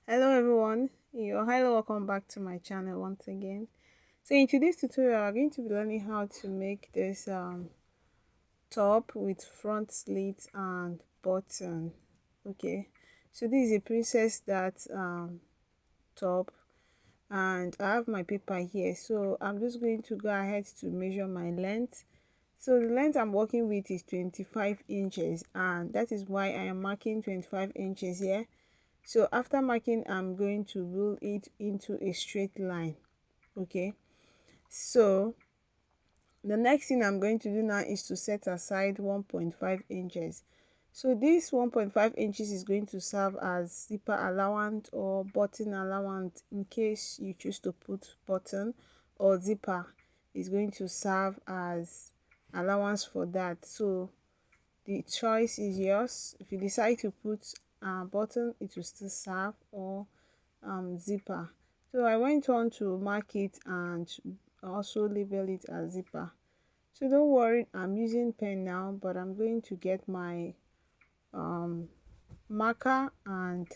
Hello everyone, you're highly welcome back to my channel once again. So in today's tutorial, I'm going to be learning how to make this top with front slit and button. Okay, so this is a princess that top, and I have my paper here. So I'm just going to go ahead to measure my length. So the length I'm working with is 25 inches, and that is why I am marking 25 inches here. So after marking, I'm going to rule it into a straight line. Okay, so the next thing I'm going to do now is to set aside 1.5 inches. So this 1.5 inches is going to serve as zipper allowance or button allowance in case you choose to put button, or zipper is going to serve as allowance for that. So the choice is yours. If you decide to put a button, it will still serve, or zipper. So I went on to mark it and also label it as zipper. So don't worry, I'm using pen now, but I'm going to get my marker, and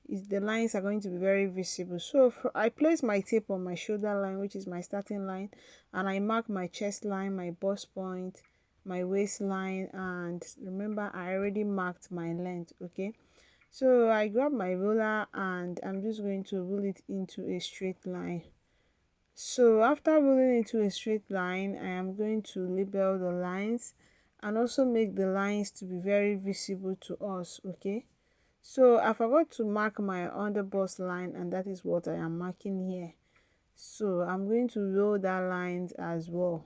the lines are going to be very visible. So I place my tape on my shoulder line, which is my starting line, and I mark my chest line, my bust point, my waistline, and remember I already marked my length. Okay, so I grab my ruler and I'm just going to rule it into a straight line. So after ruling into a straight line, I am going to label the lines and also make the lines to be very visible to us. Okay, so I forgot to mark my underbust line, and that is what I am marking here. So I'm going to roll that lines as well.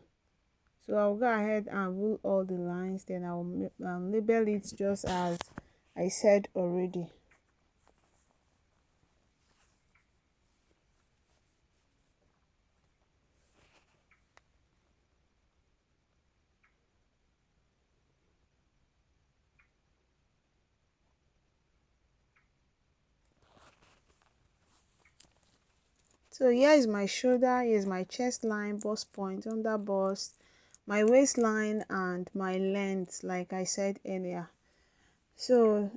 So I'll go ahead and rule all the lines, then I'll label it just as I said already. So here is my shoulder, here is my chest line, bust point, under bust, my waistline, and my length, like I said earlier. So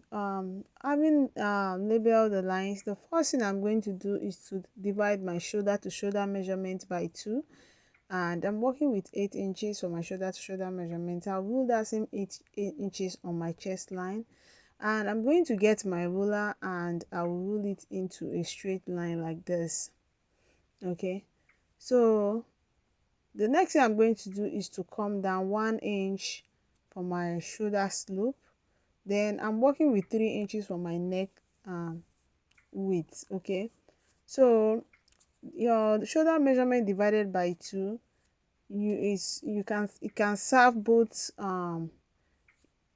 having labeled the lines, the first thing I'm going to do is to divide my shoulder to shoulder measurement by 2, and I'm working with 8 inches for my shoulder to shoulder measurement. I'll rule that same 8 inches on my chest line, and I'm going to get my ruler and I'll rule it into a straight line like this. Okay, so the next thing I'm going to do is to come down 1 inch for my shoulder slope. Then I'm working with 3 inches for my neck width. Okay, so your shoulder measurement divided by 2, it can serve both on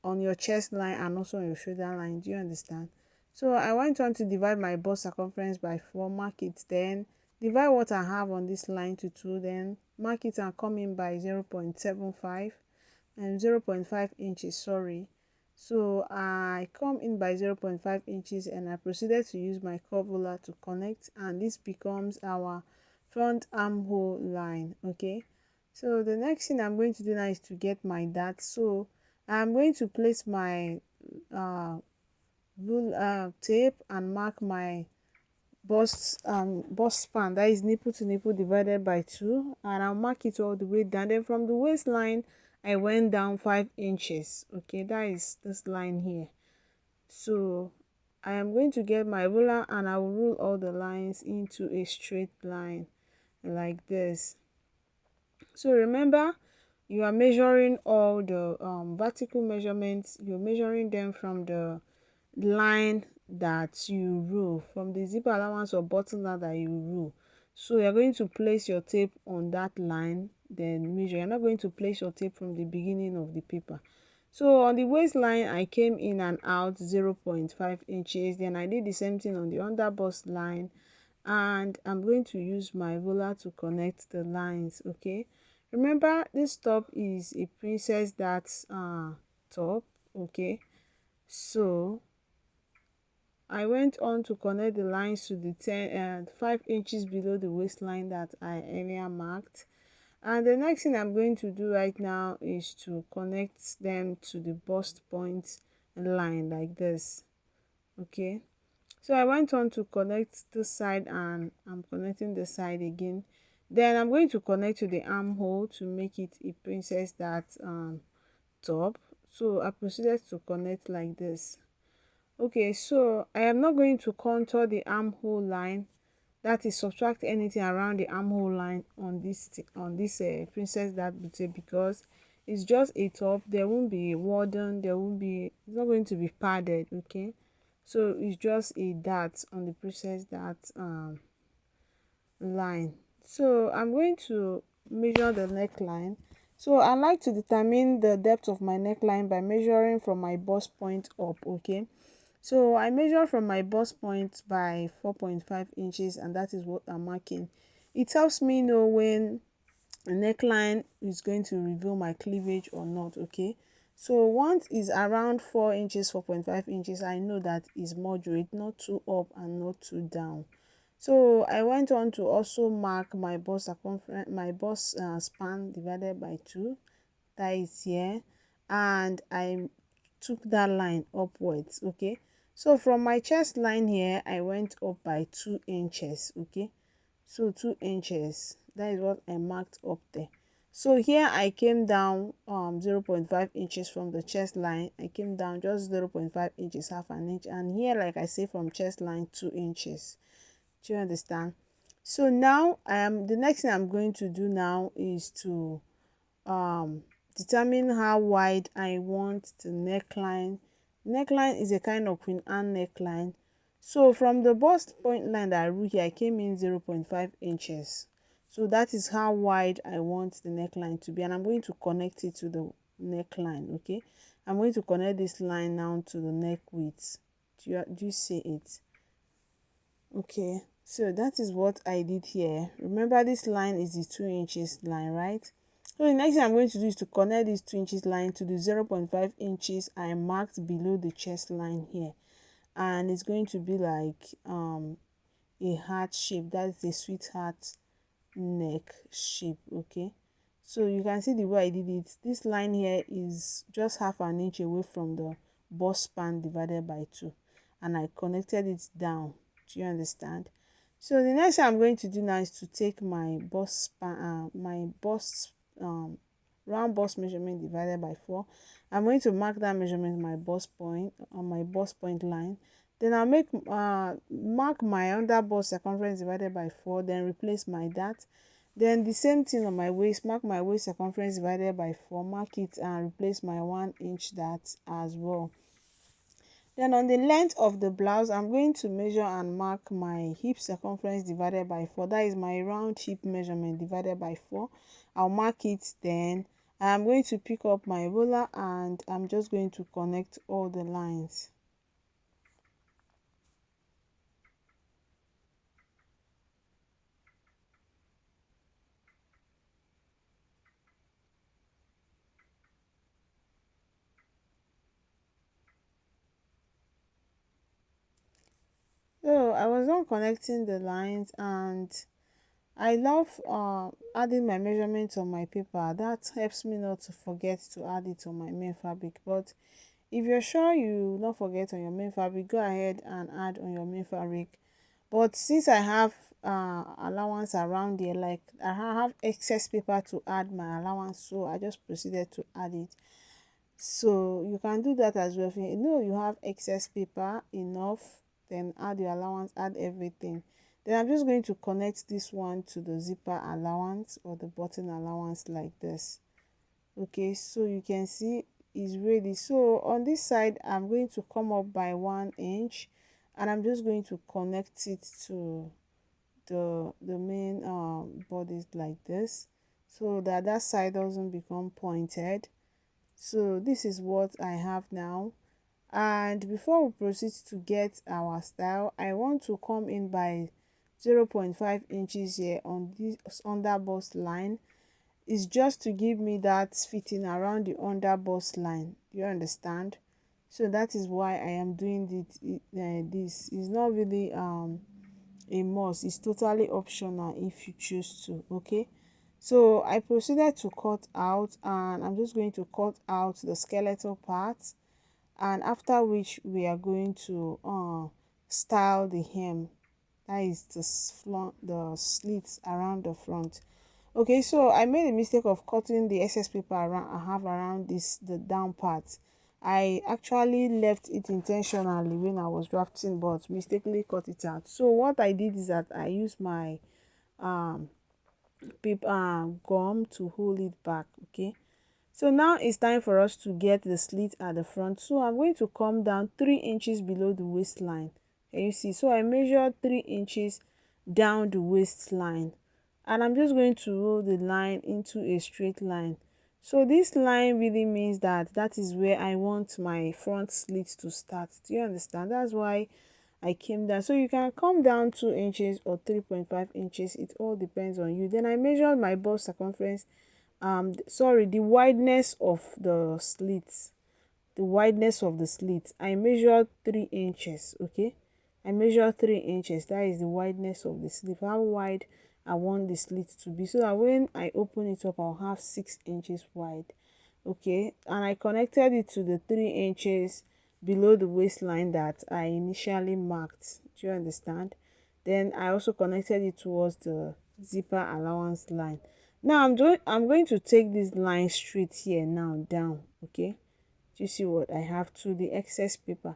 your chest line and also on your shoulder line. Do you understand? So I went on to divide my bust circumference by 4, mark it, then divide what I have on this line to 2, then mark it and come in by 0.75 and 0.5 inches, sorry. So I come in by 0.5 inches and I proceeded to use my curve ruler to connect, and this becomes our front armhole line. Okay, so the next thing I'm going to do now is to get my dart. So I'm going to place my tape and mark my bust span, that is nipple to nipple divided by 2, and I'll mark it all the way down. Then from the waistline I went down 5 inches. Okay, that is this line here. So I am going to get my ruler and I will rule all the lines into a straight line like this. So remember, you are measuring all the vertical measurements, you're measuring them from the line that you rule, from the zipper allowance or button line that you rule. So you're going to place your tape on that line, then measure. You're not going to place your tape from the beginning of the paper. So on the waistline I came in and out 0.5 inches, then I did the same thing on the under bust line, and I'm going to use my ruler to connect the lines. Okay, remember this top is a princess that's top. Okay, so I went on to connect the lines to the 5 inches below the waistline that I earlier marked, and the next thing I'm going to do right now is to connect them to the bust point line like this. Okay, So I went on to connect this side, and I'm connecting the side again. Then I'm going to connect to the armhole to make it a princess that top. So I proceeded to connect like this. Okay, so I am not going to contour the armhole line, that is subtract anything around the armhole line on this princess that boutique, because it's just a top. There won't be a warden, there won't be, it's not going to be padded. Okay, so it's just a dart on the princess that line. So I'm going to measure the neckline. So I like to determine the depth of my neckline by measuring from my bust point up. Okay, so I measure from my bust point by 4.5 inches, and that is what I'm marking. It helps me know when a neckline is going to reveal my cleavage or not. Okay, so once is around 4 inches, 4.5 inches, I know that is moderate, not too up and not too down. So I went on to also mark my bust circumference, my bust span divided by 2, that is here, and I took that line upwards. Okay, so from my chest line here I went up by 2 inches. Okay, so 2 inches, that is what I marked up there. So here I came down 0.5 inches from the chest line. I came down just 0.5 inches, half an inch, and here, like I say, from chest line 2 inches. Do you understand? So now the next thing I'm going to do now is to um determine how wide I want the neckline. Neckline is a kind of Queen Anne neckline. So from the bust point line that I drew here, I came in 0.5 inches. So that is how wide I want the neckline to be, and I'm going to connect it to the neckline. Okay, I'm going to connect this line now to the neck width. Do you see it? Okay, so that is what I did here. Remember, this line is the 2 inches line, right? So the next thing I'm going to do is to connect this 2 inches line to the 0.5 inches I marked below the chest line here, and it's going to be like a heart shape. That's a sweetheart neck shape. Okay, so you can see the way I did it. This line here is just half an inch away from the bust span divided by 2, and I connected it down. Do you understand? So the next thing I'm going to do now is to take my bust span, my bust round bust measurement divided by 4. I'm going to mark that measurement my bust point on my bust point line. Then I'll mark my under bust circumference divided by 4, then replace my dart. Then the same thing on my waist, mark my waist circumference divided by 4, mark it and replace my 1 inch dart as well. Then on the length of the blouse, I'm going to measure and mark my hip circumference divided by 4. That is my round hip measurement divided by 4. I'll mark it. Then I'm going to pick up my ruler and I'm just going to connect all the lines. So I was done connecting the lines, and I love adding my measurements on my paper. That helps me not to forget to add it on my main fabric. But if you're sure you not forget on your main fabric, go ahead and add on your main fabric. But since I have allowance around there, like I have excess paper to add my allowance, so I just proceeded to add it. So you can do that as well. If you know you have excess paper enough, then add your allowance, add everything. Then I'm just going to connect this one to the zipper allowance or the button allowance like this. Okay, so you can see it's ready. So on this side I'm going to come up by 1 inch, and I'm just going to connect it to the main bodies like this, so that that side doesn't become pointed. So this is what I have now, and before we proceed to get our style, I want to come in by 0.5 inches here on this under bust line. Is just to give me that fitting around the under bust line. You understand? So that is why I am doing this is not really a must. It's totally optional if you choose to. Okay, so I proceeded to cut out, and I'm just going to cut out the skeletal part, and after which we are going to style the hem, that is the front, the slits around the front. Okay, so I made a mistake of cutting the excess paper around I have around this the down part. I actually left it intentionally when I was drafting but mistakenly cut it out. So what I did is that I used my um paper gum to hold it back. Okay, so now it's time for us to get the slit at the front. So I'm going to come down 3 inches below the waistline. Can you see? So I measured 3 inches down the waistline, and I'm just going to roll the line into a straight line. So this line really means that that is where I want my front slit to start. Do you understand? That's why I came down. So you can come down 2 inches or 3.5 inches. It all depends on you. Then I measured my bust circumference, sorry, the wideness of the slits, the wideness of the slit. I measured 3 inches. Okay, I measured 3 inches. That is the wideness of the slit, how wide I want the slit to be, so that when I open it up I'll have 6 inches wide. Okay, and I connected it to the 3 inches below the waistline that I initially marked. Do you understand? Then I also connected it towards the zipper allowance line. Now I'm going to take this line straight here now down. Okay, do you see what I have to the excess paper?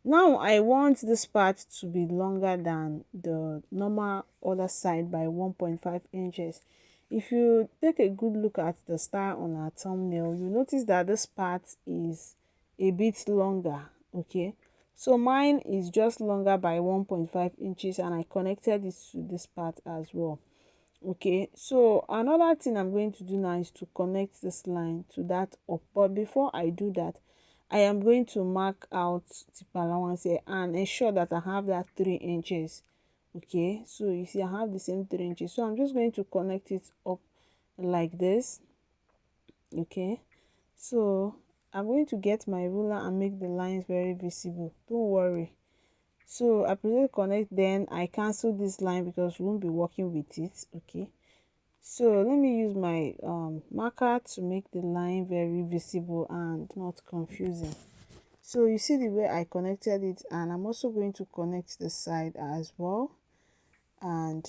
Now I want this part to be longer than the normal other side by 1.5 inches. If you take a good look at the style on our thumbnail, you notice that this part is a bit longer. Okay, so mine is just longer by 1.5 inches, and I connected it to this part as well. Okay, so another thing I'm going to do now is to connect this line to that up, but before I do that, I am going to mark out tip allowance here and ensure that I have that 3 inches. Okay, so you see I have the same 3 inches, so I'm just going to connect it up like this. Okay, so I'm going to get my ruler and make the lines very visible, don't worry. So I press connect, then I cancel this line because we won't be working with it. Okay, so let me use my marker to make the line very visible and not confusing. So you see the way I connected it, and I'm also going to connect the side as well, and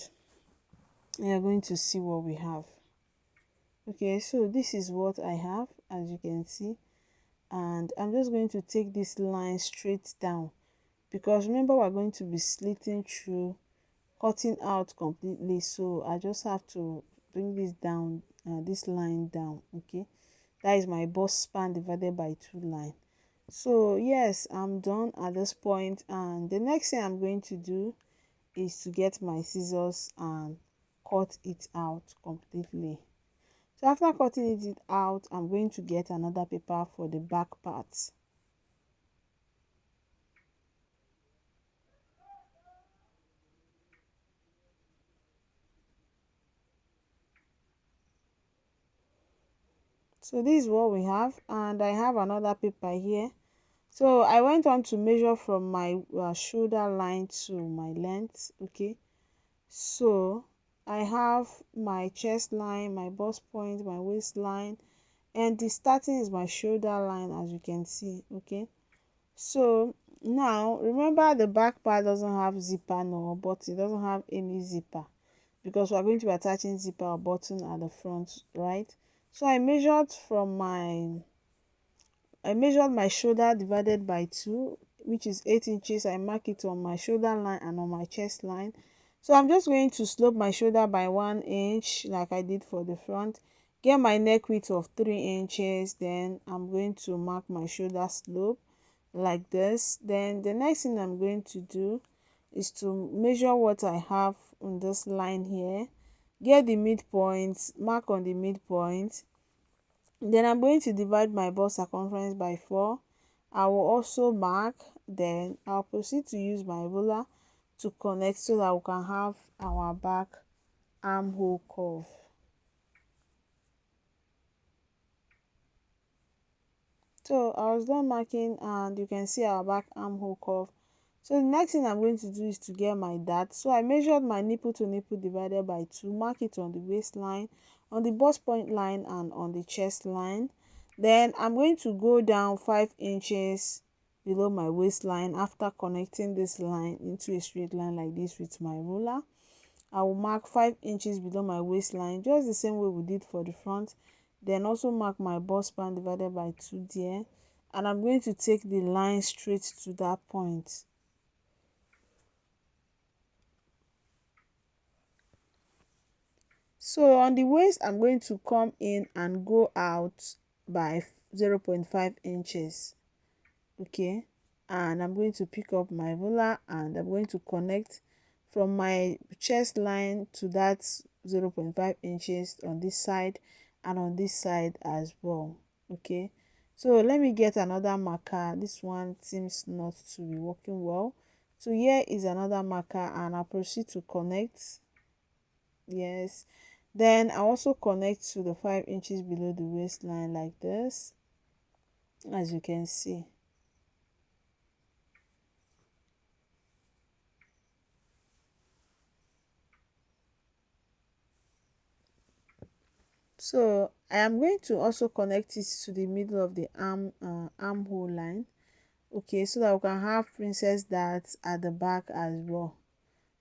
we are going to see what we have. Okay, so this is what I have, as you can see, and I'm just going to take this line straight down, because remember we're going to be slitting through, cutting out completely, so I just have to bring this down, this line down. Okay, that is my bust span divided by 2 line. So yes, I'm done at this point, and the next thing I'm going to do is to get my scissors and cut it out completely. So after cutting it out, I'm going to get another paper for the back part. So this is what we have, and I have another paper here. So I went on to measure from my shoulder line to my length. Okay, so I have my chest line, my bust point, my waistline, and the starting is my shoulder line, as you can see. Okay, so now remember the back part doesn't have zipper, no, but it doesn't have any zipper because we're going to be attaching zipper or button at the front, right? So I measured my shoulder divided by 2, which is 8 inches. I mark it on my shoulder line and on my chest line. So I'm just going to slope my shoulder by 1 inch like I did for the front. Get my neck width of 3 inches. Then I'm going to mark my shoulder slope like this. Then the next thing I'm going to do is to measure what I have on this line here. Get the midpoint, mark on the midpoint. Then I'm going to divide my bust circumference by 4. I will also mark, then I'll proceed to use my ruler to connect so that we can have our back armhole curve. So I was done marking, and you can see our back armhole curve. So the next thing I'm going to do is to get my dart. So I measured my nipple to nipple divided by 2, mark it on the waistline, on the bust point line, and on the chest line. Then I'm going to go down 5 inches below my waistline. After connecting this line into a straight line like this with my ruler, I will mark 5 inches below my waistline, just the same way we did for the front. Then also mark my bust span divided by 2 there, and I'm going to take the line straight to that point. So on the waist, I'm going to come in and go out by 0.5 inches. Okay, and I'm going to pick up my ruler and I'm going to connect from my chest line to that 0.5 inches on this side and on this side as well. Okay, so let me get another marker. This one seems not to be working well, so here is another marker and I'll proceed to connect. Yes, then I also connect to the 5 inches below the waistline like this, as you can see. So I am going to also connect it to the middle of the armhole line. Okay, so that we can have princess darts at the back as well.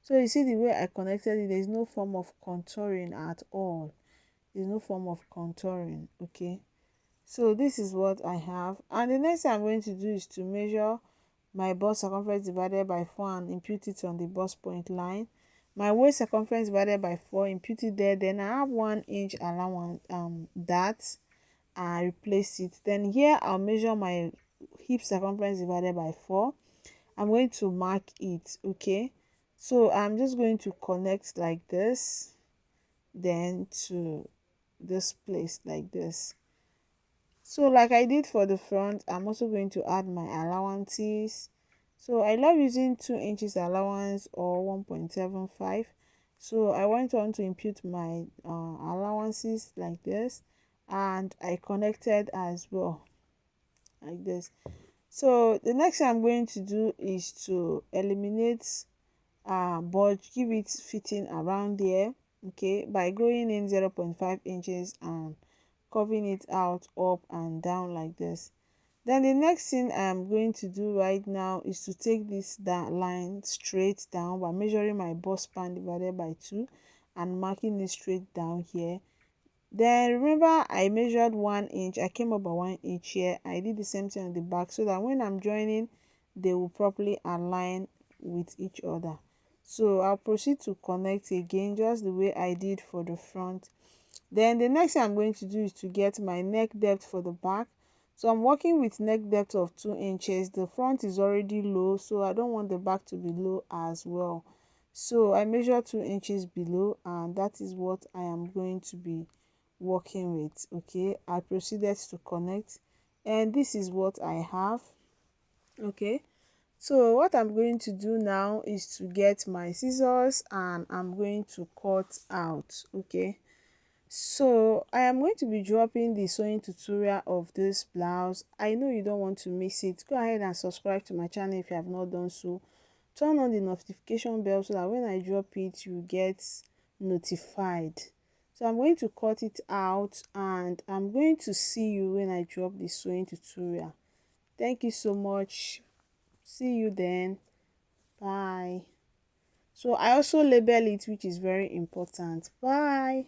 So you see the way I connected it, there is no form of contouring at all. There's no form of contouring. Okay, so this is what I have, and the next thing I'm going to do is to measure my bust circumference divided by 4 and impute it on the bust point line. My waist circumference divided by 4, impute it there. Then I have 1 inch allowance that I replace it. Then here I'll measure my hip circumference divided by 4. I'm going to mark it. Okay, so I'm just going to connect like this, then to this place like this. So like I did for the front, I'm also going to add my allowances. So I love using 2 inches allowance or 1.75. So I went on to impute my allowances like this, and I connected as well like this. So the next thing I'm going to do is to eliminate budge, give it fitting around there, okay, by going in 0.5 inches and curving it out up and down like this. Then the next thing I'm going to do right now is to take this line straight down by measuring my bust span divided by 2 and marking it straight down here. Then remember I measured 1 inch, I came up by 1 inch here. I did the same thing on the back so that when I'm joining, they will properly align with each other. So I'll proceed to connect again just the way I did for the front. Then the next thing I'm going to do is to get my neck depth for the back. So I'm working with neck depth of 2 inches. The front is already low, so I don't want the back to be low as well. So I measure 2 inches below, and that is what I am going to be working with. Okay, I proceeded to connect, and this is what I have. Okay, so what I'm going to do now is to get my scissors and I'm going to cut out. Okay, so I am going to be dropping the sewing tutorial of this blouse. I know you don't want to miss it. Go ahead and subscribe to my channel if you have not done so. Turn on the notification bell so that when I drop it you get notified. So I'm going to cut it out and I'm going to see you when I drop the sewing tutorial. Thank you so much. See you then. Bye. So I also label it, which is very important. Bye.